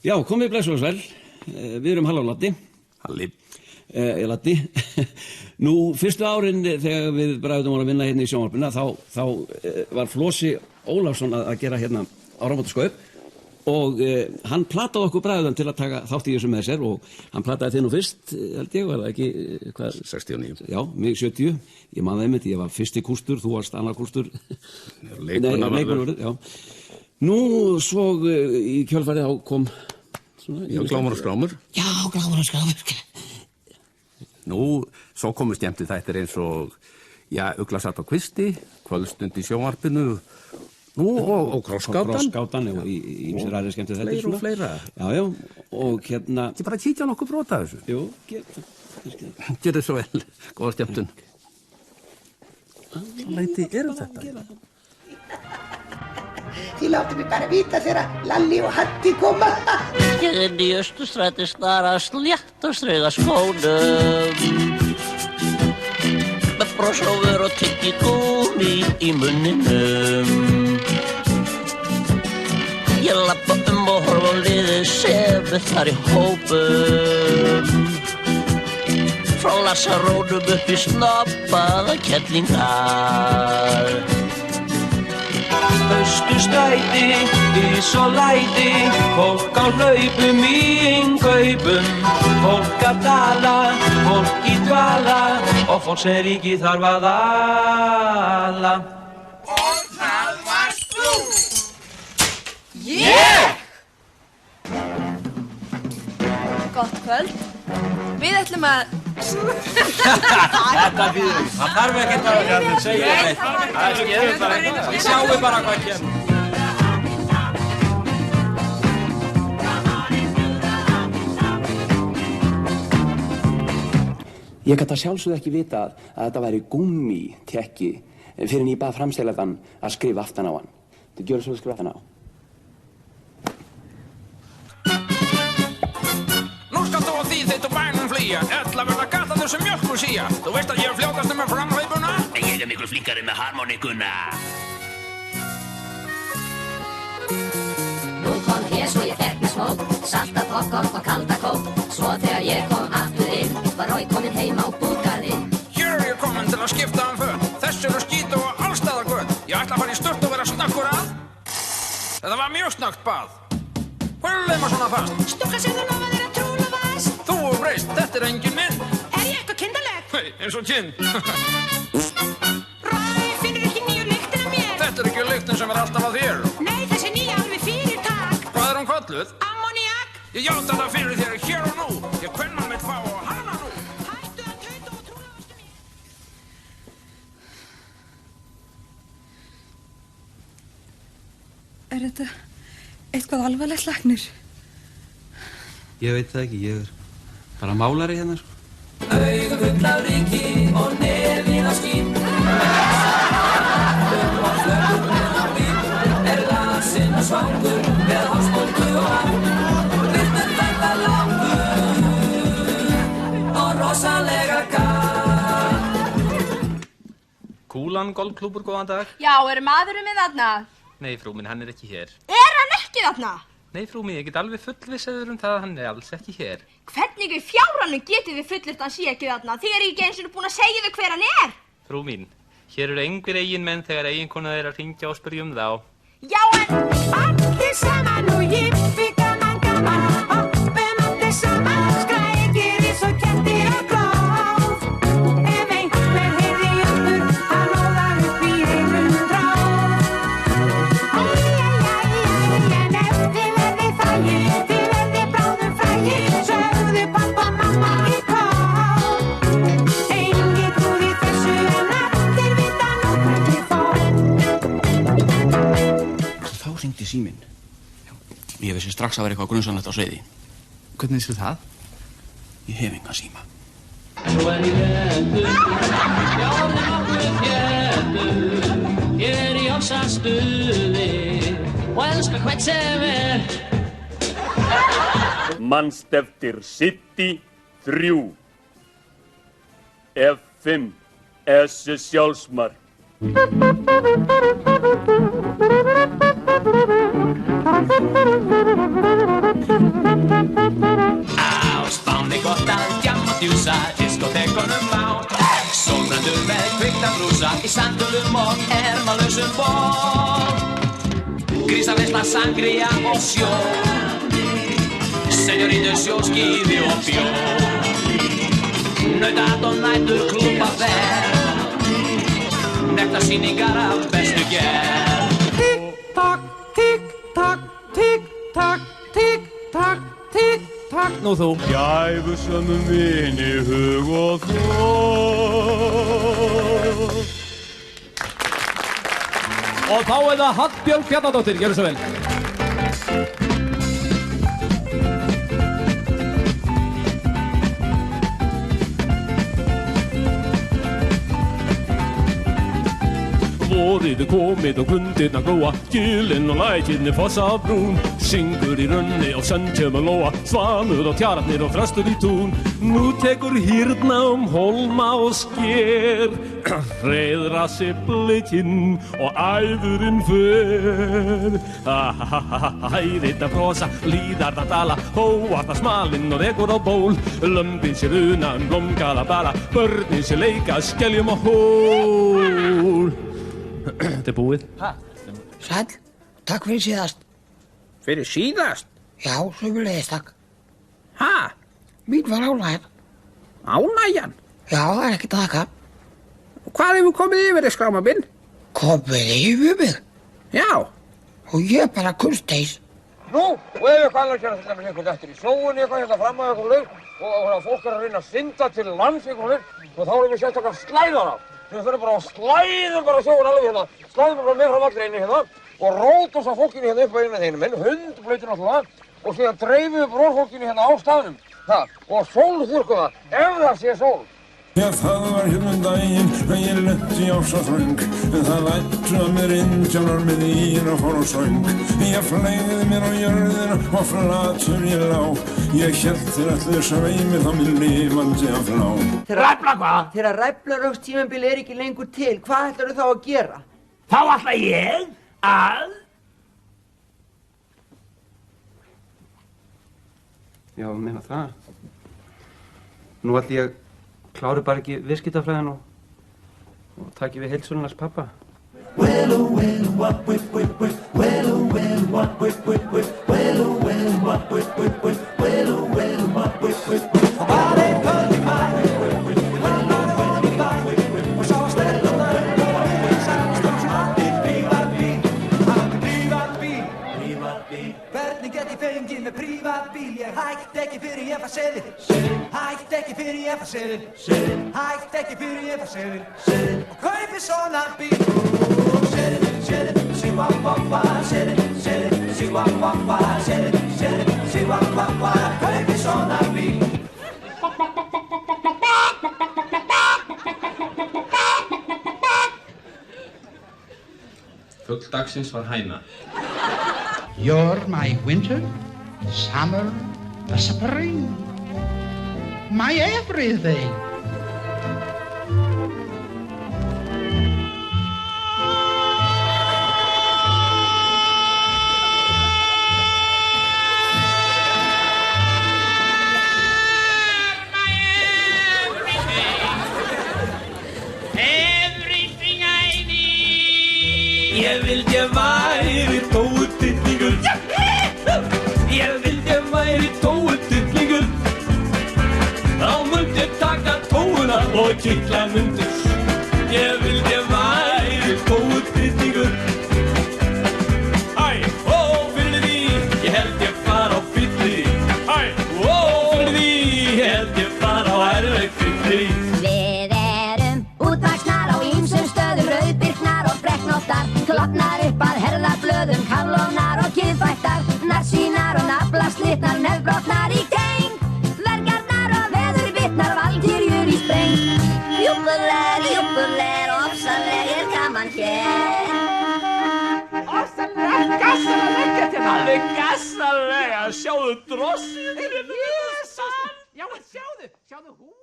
Já, komið blessuð og sæl. Við erum Halló Laddi. Halli. Laddi. Nú, fyrstu árin þegar við bræðum vorum að vinna hérna í sjónvarpinu, þá var Flosi Ólafsson að gera hérna áramótaskaup og hann plataði okkur bræðum til að taka þátt í þessu með sér og hann plataði þig nú fyrst, held ég, var það ekki? Hvað? 69. Já, mig 70. Ég man það einmitt, ég var fyrsti kústur, þú varst annar kústur. Leikmannavörður. Já. Nú, svo í kjölfarið þá kom svona... Já, Glámur og skrámur. Já, Glámur og skrámur. Nú, svo komu skemmti þættir eins og, já, Ugla satt á kvisti, Kvöldstund í sjónvarpinu, nú, og Krossgátan. Krossgátan og ýmsir aðrir skemmti þættir svona. Fleira. Já, og hérna... Þið bara títja nokkuð brota þessu. Jú, Gjör þið svo vel, góða skemmtun. Læti, þetta? Þið láttu mig bara vita þegar Lalli og Hatti koma. Ég inn í Austurstræti snara slétt og strauga skónum með brosófur og tyggigúmí í munninum. Ég labba og horfa á liðið sem þar í hópum frá Lassarónum upp í snobbaða kettlingar. Austurstræti, ís og læti, fólk á hlaupum í innkaupum, fólk að tala, fólk í dvala og fólk sem ríkið þarf að ala. Og það varst þú! Ég! Gott kvöld. Við ætlum að... Þetta fyrir, það þarf ekkert að segja neitt. Það skeður bara eitthvað. Við sjáum bara hvað kemur. Ég gat að sjálfsögðu ekki vita að þetta væri gúmmítekki fyrir en ég bað framseljandann að skrifa aftan á hann. Þú gjörðu svo að skrifa aftan á. Öll að verða gataður sem mjölkursía. Þú veist að ég fljótastur með framhlaupuna? En ég miklu flinkari með harmonikuna. Nú kom hér svo ég fekk mér smók, salta popcorn og kalda kók. Svo þegar ég kom aftur inn, var Rói kominn heim á búgarðinn. Hér er ég komin til að skipta föt. Þess eru skít og allstaðargöt. Ég ætla að fara í sturt og vera snöggur að. Þetta var mjög snöggt bað. Hver maður svona fast? Stúlka sem þú lofaðir að trúlofast. Þú breyst, þetta er engin mynd. Er ég eitthvað kindarleg? Hei, eins og kind. Rói, finnur ekki nýju lyktina mér? Þetta er ekki lyktin sem er alltaf að þér. Nei, þessi nýja alveg fyrir takk. Hvað er hún kölluð? Ammoniak. Ég játa það fyrir þér hér og nú. Ég kvenna mitt fá og hana nú. Hættu að tauta og trúlofastu mér. Er þetta eitthvað alvarlegt, læknir? Ég veit það ekki, ég er bara málari hérna, sko. Augu full af ryki og nefið á skín. Og flöggur með á bíl, er lasinn og svangur með hálsbólgu og hann. Virtinn verða langur og rosalega gaman. Kúlan golfklúbbur, góðan dag. Já, er maðurinn minn þarna? Nei, frú minn, hann er ekki hér. Er hann ekki þarna? Nei, frú mín, ég get alveg fullvissaður það að hann er alls ekki hér. Hvernig í fjárranum getið þið fullyrt að hann sé ekki þarna þegar ég ekki eins og búin að segja þau hver hann er? Frú mín, hér eru engir eiginmenn þegar eiginkona þeirra hringja og spyrja þá. Já, en... Allir saman og jippi gaman gaman, hoppum allir saman, skrækir eins og kettir á gróf. Ef einhver heyrði í okkur, hann óðar upp í einum dróf. En ef þið verði þægir, þið verði bráðum frægir, sögðu pappa mamma í kór. Engin trúði þessu en allir vita nú hvernig fór. Þá hringdi síminn. Ég vissi strax að vera eitthvað grunsamlegt á sveiði. Hvernig vissu það? Ég hef engan síma. Svo er ég réttur, járnum okkur fjettur. Ég er í ofsastuði og elska hvern sem er. Manst eftir City 3 F5 S sjálfsmark Á Spáni gott að djamma og djúsa, diskotekunum á sólbrendur með kveikta brúsa í sandölum og ermalausum ból. Grísaveisla, sangria og sjó, señoritur, sjóskíði og bjór, nautat og nætur klúbbaferð, nektarsýningar af bestu gerð. Tikk-takk, tikk-takk, tikk-takk, tikk-takk, tikk-takk. Nú þú. Gæfusömmum vini hug og þór. Og þá er það Hallbjörg Bjarnadóttir, gjörðu svo vel. Vorið komið og grundirnar glóa, gilinn og lækirnir fossa brún, syngur í runni og sendkjömmur lóa, svanur og tjarnir og þröstur í tún. Nú tekur hýrna hólma og sker, hreiðra sig blikinn og æðurinn fer. Hæðirna brosa, líðarna dala, hóarna smalinn og rekur á ból, lömbin sér una blómgala bala, börnin sér leika, skeljum og hól. Þetta búið. Sæll, takk fyrir síðast. Fyrir síðast? Já, sömuleiðis takk. Ha? Mín var ánægjan. Ánægjan? Já, það er ekkert að þakka. Hvað hefur komið yfir þig, skráma minn? Komið yfir mig? Já. Og ég bara kunsteis. Nú, og ef eitthvað annars er til dæmis einhvern eftir í sjóunni eitthvað hérna fram að eitthvað leik og fólk að reyna að synda til lands eitthvað leik og þá erum við sérstaklega slæðara. Við þurfum bara að slæðum bara sjóun alveg hérna, slæðum bara með frá allri einni hérna og rótum svo fólkinu hérna upp á einu þeim minn, hundblautir náttúrulega og síðan dreifum við bróðfólkinu hérna á staðnum, og sólþurrkum það, ef það sé sól. Já, það var hérna daginn að ég lenti á svo þröng, það lættu að mér indjánar með ín og fór og söng. Ég flæði mér á jörðina og flatur ég lá, ég hélt þér allir sveimi þá mér lifandi að flá. Ræfla hvað? Þegar ræflaraugstímabil er ekki lengur til, hvað ætlarðu þá að gera? Þá ætla ég að... Já, meina það. Nú ætli ég klári bara ekki viðskiptafræðin og taki við heildsölunars pappa. Hvernig get ég fengið með prívatbíl? Ég hætti ekki fyrir ég fær seðil. Hætti ekki fyrir ég fær seðil. Hætti ekki fyrir ég fær seðil. Og kaupi svona bíl. Seðil, seðil, sí-wah-wah-wah. Seðil, seðil, sí-wah-wah-wah. Seðil, seðil, sí-wah-wah-wah. Kaupi svona bíl. Fugl dagsins var hæna. You're my winter, summer, spring, my everything. Everything I need. Ég vildi ég væri tóutitlingur. Ég vildi ég væri tóutitlingur. Þá mundi ég taka tóuna og kitla mundur. Ég vildi ég væri tóutitlingur. Æ, ó, fyrir því, ég held ég fara á fylli. Æ, ó, fyrir því, ég held ég fara á erfið fylli. Við erum útvaxnar á ýmsum stöðum, rauðbirknar og brekknóttar, klofnar upp að herðablöðum, kaflónar og kiðfættar, narsýnar og naflaslitnar, nefbrotnar í geng, vergarnar og veðurvitnar, valkyrjur í spreng. Júppuler, ofsalegir gaman hér. Ofsalega, gassalega, þetta er alveg gassalega, sjáðu drossið. Jesus! Já, sjáðu hús.